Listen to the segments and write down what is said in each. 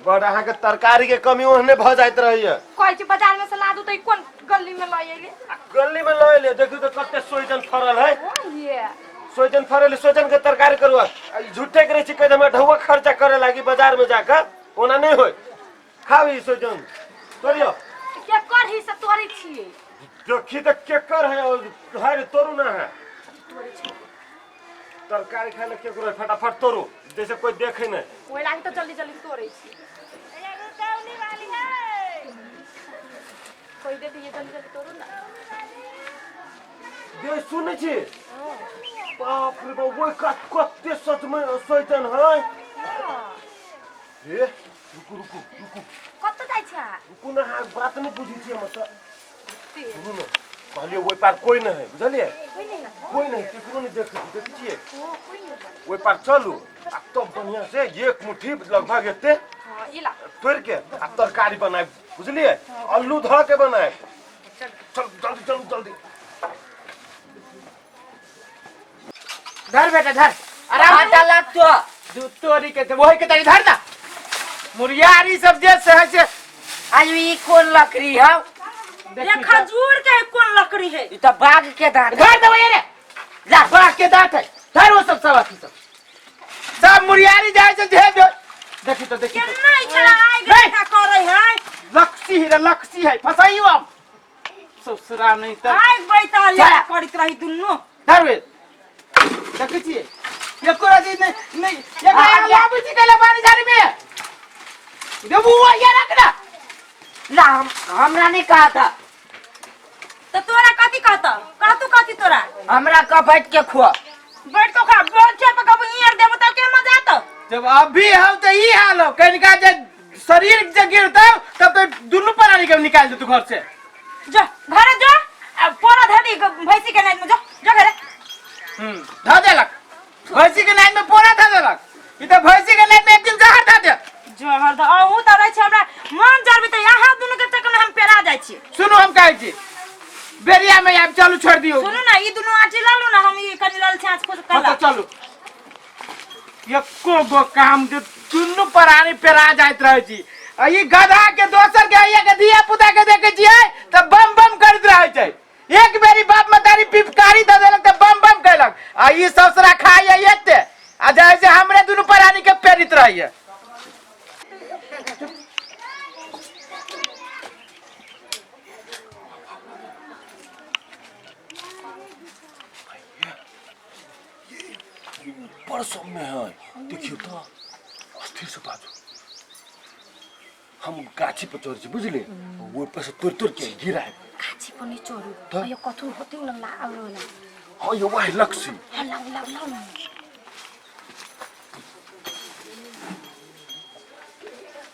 बड़ अहाँ के तरकारी के कमी ओहने भ जाइत रहिए। कहै छी बाजार में से लादू त कोन गली में लय एले? गली में लय ले देखू तो कते सोइजन फरल है। ये सोइजन फरल, सोइजन के तरकारी करुआ। झूठे करे छी कदम ढौआ खर्चा करे लागी बाजार में जाकर ओना नहीं होय। खाओ ई सोइजन तोरियो के कर ही से तोरी छी। देखी त केकर है और घर तोरू ना है। तरकारी खाए ले केकरो फटाफट तोरू जैसे कोई देखे नहीं। ओइ लागि त जल्दी जल्दी तोरै छी। एगो कौनी वाली है। कोई दे दिए जल्दी जल्दी तोरू ना। दे सुनै छी। बाप रे बाप वो कते सच में सोइजन है। ए रुकू रुकू रुकू। कत जाय छ? रुकू ना बात नहीं बुझी छी हम त। सुनो ना कहलिए वो पार कोई नहीं है बुझलिए? कोई नहीं केकरो नहीं देखै छिए। वो पार चलू आ तब बढ़िया से एक मुट्ठी लगभग एते हां इला तोड़ के आ तरकारी बनाए बुझलिए? आलू ध के बनाए। चल जल्दी जल्दी जल्दी धर बेटा धर। आराम डाला तो दूध तोरी के तो वही के तरी धर ना। मुरियारी सब जे से आज ई कोन लकड़ी है? ये खजूर के कोन लकड़ी है? ई तो बाग के दांत धर दे रे। जा बाग के दांत है धर वो सब सब मुरियारी जाए से दे दो। देखी तो देखी केना इछला आइ गठा करे है? लक्सी है फसाइयो हम ससुरा नहीं तो आइ बैठा ले करत रही दुन्नो। धर वे देखी छी एको राजी नहीं ये लाबू जी के पानी झाड़ी में देबू ये रखना ला। हमरा नहीं कहा था तो तोरा कथी कहता? कहतू कथी तोरा? हमरा का बैठ के खो बैठ तो खा बोल छे पे कब ईयर देबो त के मजा आतो? जब अभी हम तो ई हाल हो कनिका जे शरीर जे गिरता तब तो दुनु प्राणी के निकाल दे तू घर से। जा घर जा पोरा धदी भैंसी के नाइट में जा घरे। धा देलक भैंसी के नाइट में पोरा धा देलक। ई तो भैंसी के नाइट में एक दिन जहर धा दे। जहर द अहू त रह छ हमरा मन जरबी त यहाँ दुनु के चक्कर में हम पेरा जाय छी। सुनो हम कहै छी बेरिया में आब चलू छोड़ दियो। सुनो ना ई दुनु आटी लालू ना हम ई कनी लाल छाछ खोज कर तो चलू एको गो काम जो दुनु प्राणी पेरा जाइत रहे छी। आ ई गधा के दोसर के आइया के दिया पुता के देखे छियै त बम बम करत रहे छै। एक बेरी बाप मतारी पिपकारी द देलक त बम बम कैलक। आ ई ससुरा खाइए एते आ जैसे हमरे दुनु प्राणी के पेरित रहिए। बड़ सब में है देखियो तो अस्थिर से बाजू। हम गाछी पर चढ़ छी बुझले वो पर से तोड़ के गिरा है। गाछी पर नहीं चोरू यो कथु होती न ला आवला। हां यो वही लक्ष्य ला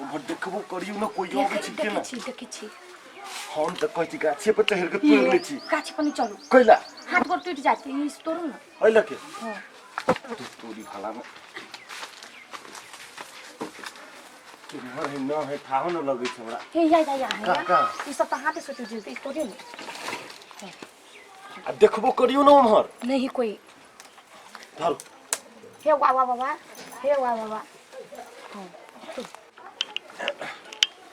वो देखबो करियो न कोई आबै छी के ना। देखि छी हम त कहै छी गाछी पर चढ़ के तोड़ ले छी। गाछी पर नहीं चोरू कैला हाथ गोड़ टूट जाती ई तोरू ना। हैला के हां तोरी भाला में तुम्हार है ना है थाहो न लगे छ हमरा। हे या का ई सब त हाथे से टूट जते ई तोरे ने। आ देखबो करियो न उमहर नहीं कोई धर हे वाह हे वाह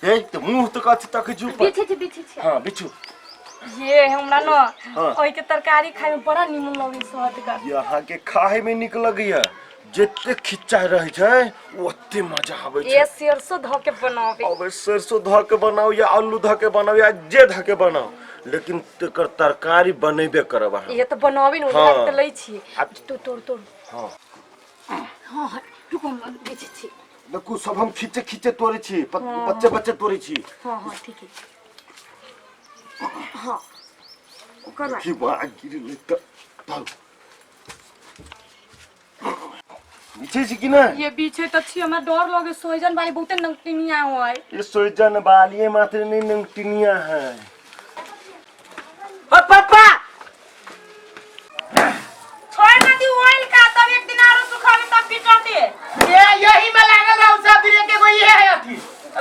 ए त मुंह त कथि तक जू पर बिछी छी। हां बिच्छू ये हमरा न हाँ। ओइ के तरकारी खाए में बड़ा निमन लगे स्वाद का। यहाँ के खाए में निक लगैया जते खिच्चा रहे छै ओते मजा आबै छै। ये सरसों ध के बनावे अब सरसों ध के बनाओ या आलू ध के बनाओ या जे ध के बनाओ लेकिन तेकर तरकारी बनेबे करब अहाँ। ये तो बनावे न हाँ। त लै छी तो तोड़ हां हां रुको हम बेचे छी। देखू सब हम खींचे तोड़े छी बच्चे तोड़े छी। हां ठीक है हां ओकर की बा गिरी ले त धर बीचे छी कि ना। ये बीचे त छी हमरा डर लगे सोइजन वाली बहुते नंगटिनिया होय। ये सोइजन वाली मात्र नहीं नंगटिनिया है। ओ पापा छोड़ ना दी ऑयल का तब एक दिन आरो सुखावे तब पिटते। ये यही में लागल रहू सब दिन के कोई है अथी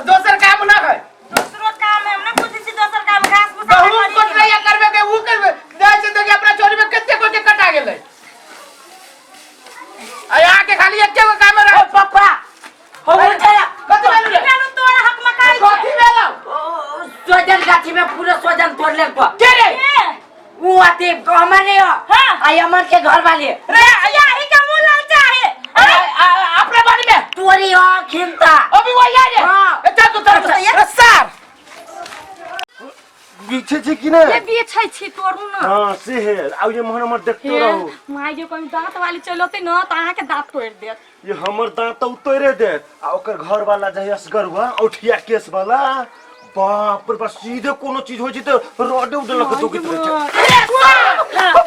दोसर काम ना है। दूसरो काम है हमने पूछी छी दोसर काम घास भूसा बहुत कुछ नहीं करबे के ऊ करबे जाय से देखे अपना चोरी में कितने को के कटा गेलै। आ यहाँ के खाली एक काम रहे पापा हो गया कत ले तोड़ ले को के रे वो आते हमारे हो हाँ। आई अमर के घर वाले रे यही का मुंह ललचा है अपने बारे में तोरी हो खिलता अभी वो यार है हाँ। चल तू सर पीछे छे कि ना ये बेचै छी तोरू न हां से है आ ये मोहन हमर देखतो रहो माय जे कोई दांत वाली चलोते न त अहाँ के दांत तोड़ देत ये हमर दांत तो उतरे दे आ ओकर घर वाला जही असगर हुआ औठिया केस वाला बाप रे, बस सीधे कोनो चीज हो जते रोडे उडल के दुखित रहे छे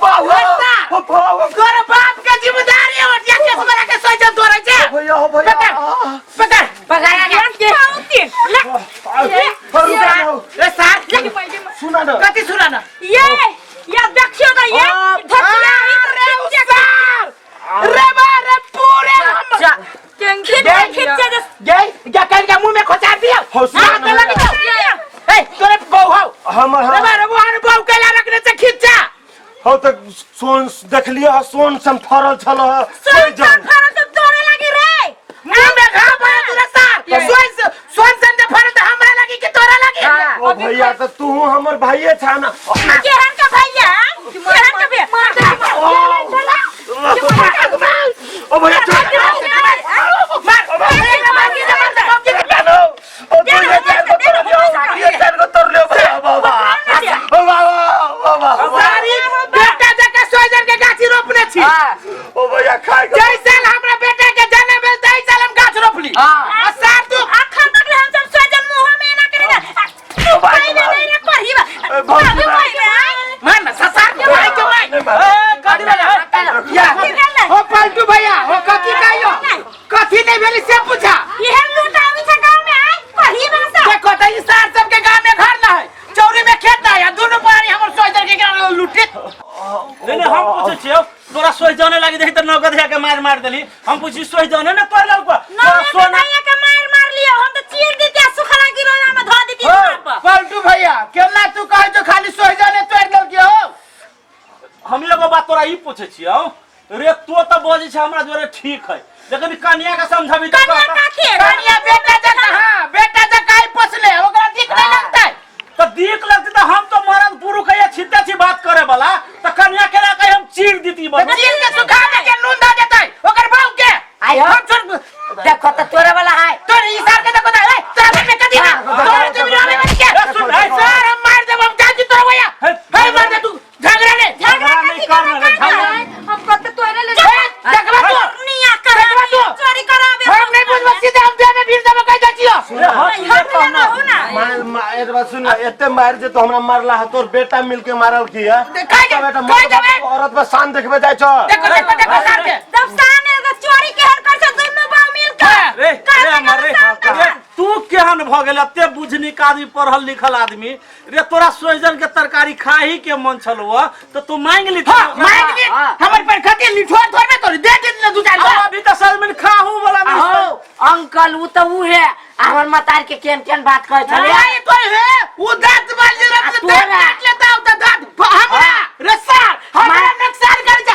बाबा तोर बाप के जिम्मेदारी है ओटिया केस वाला के सोच तोरे छे भैया हो भैया पकड़ पगाया गया के पाउती ए सर लेके पहिले सुना ना कति सुना ना ये देखियो त ये धकिया अरे सर रे बारे पूरे हम खिच्चे गई क्या कर के मुंह में खोचा दिया हौसला तो लग जा ए तोरे बहू हो हमर रे बारे वो अनुभव केला रखने से खिच्चा हो त सोन देख लिया सोन सम फरल छल सोन फरल त तोरे लागि रे मुंह में घा पड़ा तोरे सर सोन सन दे फरल त हमरा लगी कि तोरा लगी ओ भैया त तू हमर भाईए छा ना केहन का भैया केहन का भैया मार दे ओ भैया बेटा जका सोजर के गाछी रोपने छी ओ भैया खाए जैसे हमरा बेटा के जन्म भेल तै साल हम गाछ रोपली आ सर तू अखन तक हम सब सोजन मुंह में ना करे तू भाई नहीं रे पढ़ीबा मार ना ससार के भाई के भाई ए कथि भेल या हो पलटू भैया हो कथि कहियो कथि नहीं भेली से पूछा ये लूटा अभी से गांव में आए पढ़ीबा सब देखो त ई सार सब के गांव में घर ना है चौरी में खेत ना है दोनों पानी हमर सोजर के गांव लूटे नहीं हम पूछे छियो तोरा सोच जाने लगी देखी तो नौकर धया के मार देली हम पूछी सोच जाने ना तोर लौका सोना के मार लियो हम तो चीर देते सुखला गिरोला में धो देती पर पलटू भैया केला तू कह जो खाली सोजर तोड़ दल के हो हम एगो बात तोरा ई पूछे छियो रे तो त बोझी छ हमरा जोरे ठीक है लेकिन कन्या का समझाबी तो कन्या बेटा जका हां बेटा जका ही पोसले ओकरा ठीक नहीं लगता है तो देख लगती तो हम तो मरद पुरुष है छिट्टा छी बात करे वाला तो कन्या के कहीं हम चीर देती बस चीर के सुखा के नून दा देता है ओकर बाऊ के आई हो देखो त तोरे वाला है तोरे ई सार के देखो ता है तोरे में कदी ना तोरे तो बिना में के सर हम मार देब हम जाजी तोरे भैया है मार दे तू झगड़ा नहीं करना हम कहते तोरे ले देखबा तू निया कर चोरी कराबे हम नहीं बुझबा सीधे हम दे में भीड़ देब कह जाचियो मार बात सुन एते मार जे तो हमरा मारला है तोर बेटा मिलके मारल किया बेटा औरत बस शान देखबे जाय छ देखो सर के जब सामने चोरी के हर कर से दोनों बाऊ मिल रे रे मर रे तू केहन भ गेल एते बुझनी का आदमी पढ़ल लिखल आदमी रे तोरा सोजन के तरकारी खाही के मन छलवा तो तू मांग ली मांग ली हमर पर खती लिठवा थोड़बे तोरी दे दे दू चार अभी तो सर में खाहू वाला नहीं अंकल वो तो वो है हमर मतार के केन बात कहे छले अरे तो है वो दांत वाली रख दे काट लेता हूं तो दांत हमरा रे सर हमरा नुकसान कर जा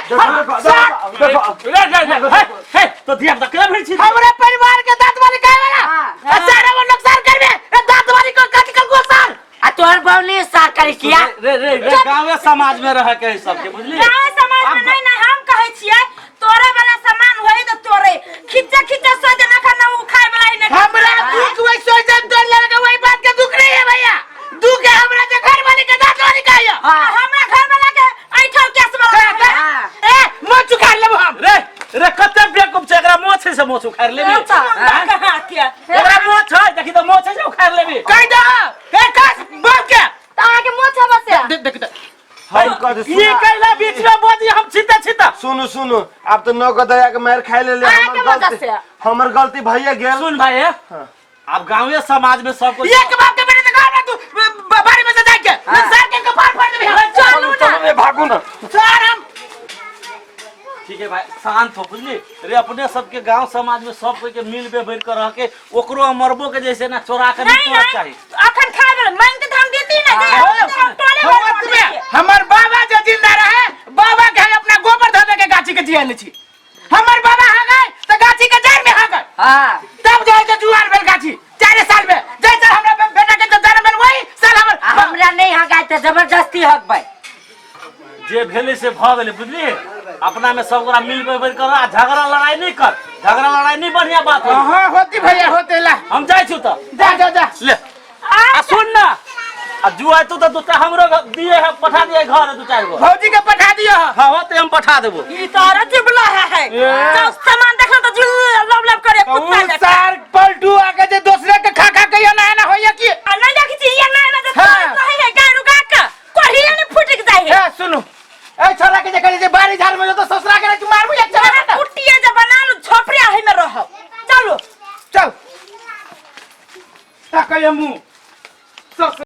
हे तो दिया त के भेल छी हमरा परिवार के दांत वाली काहे वाला सर वो नुकसान करबे दांत वाली को कथि कर गो सर आ तोर बौली सरकारी किया रे गांव समाज में रह के सब के बुझली गांव समाज में नहीं हम कहै छियै तोरे वाला सामान होई तो तोरे खिच्चा सोच ना खाना उ खाए वाला ही नहीं हमरा दुख वही सोचन तोड़ लगे वही बात के दुख नहीं है भैया दुख है हमरा के घर वाली के दांत वाली का है हमरा घर वाला के ऐठल केस वाला ए मुंह चुका लेबो हम रे कते बेकूफ छै एकरा मोछ से मोछ उखाड़ लेबी कहां किया एकरा मोछ है देखि तो मोछ से उखाड़ लेबी कह दो ए कस बाप के ताके मोछ बसे देख हम कह दे ये कहला बीच में बोझी हम छिता सुनो अब तो नौकर दया के मार खाए ले हमर गलती भैया गेल सुन भाई अब गांव समाज में सब कुछ एक बाप के बेटे का ना तू बारी में से जाके सर के कपार फाड़ दे चलो चलो भागो ना सर हम ठीक है भाई शांत हो बुझली रे अपने सबके गांव समाज में सब कोई के मिल बेबर कर रह के ओकरो मरबो के जैसे ना चोरा के नहीं तोड़ चाहिए अखन खा गेल मांग के हम देती ना हमर बाबा जो जिंदा रहे बाबा के अपना गोबर धो के गाछी के जिया छी हमर बाबा आ गए तो गाछी के जड़ में आ गए हां तब जाए तो जुआर भेल गाछी 4 साल में जैसे हमरा बेटा के जन्म भेल वही साल हमरा हमरा नहीं आ गए ते जबरदस्ती हक भाई जे भेले से भ गेले बुझली अपना में सब गोरा मिल के कर आ झगड़ा लड़ाई नहीं कर झगड़ा लड़ाई नहीं बढ़िया बात है हाँ होती भैया होते ला हम जाय छु त जा जा जा ले आ सुन ना आ जुआ तू तो हमरो दिए है पठा दिए घर 2-4 गो भौजी के पठा दियो हां होते हम पठा देबो ई तारा जिबला है तो सामान देखो तो जिल लब लब करे कुत्ता उ सार पलटू आके जे दूसरे के खा खा के ना ना होया की नहीं देखी छी ये ना ना हाँ। सही है गारू का कोही ने फुट के जाए ए सुनो ए छोरा के जे करे जे बारी झाड़ में जो तो ससुरा के तू मारबू एक चला ना कुटिया जब बना लो छोपरिया है में रहो चलो चल ताकय मु